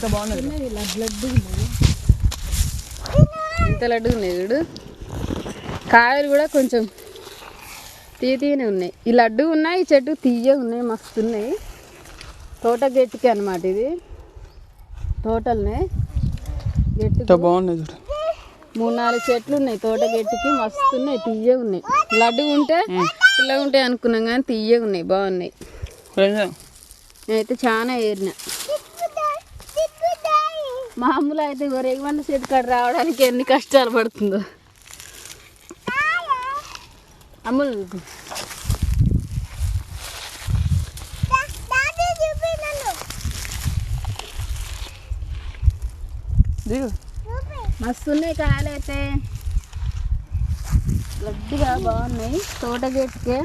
ఎంత బాగున్నది. లడ్డు ఇంత లడ్డు ఉన్నాయి చూడు. కాయలు కూడా కొంచెం తీయనే ఉన్నాయి. ఈ లడ్డు ఉన్నాయి, ఈ చెట్టు తీయ ఉన్నాయి, మస్తు ఉన్నాయి. తోట గట్టికి అన్నమాట ఇది. తోటలనే గట్టి బాగున్నాయి చూడు. 3-4 చెట్లు ఉన్నాయి తోట గట్టికి, మస్తు ఉన్నాయి, తీయ ఉన్నాయి. లడ్డు ఉంటే పిల్లగా ఉంటాయి అనుకున్నాం కానీ తీయ ఉన్నాయి, బాగున్నాయి. నేనైతే చాలా ఏరిన. మామూలు అయితే రేగమండ చెట్టు కాడ రావడానికి ఎన్ని కష్టాలు పడుతుందో. అమ్ములు మస్తు ఉన్నాయి కాయలు అయితే, లడ్డుగా బాగున్నాయి. తోట గేట్కే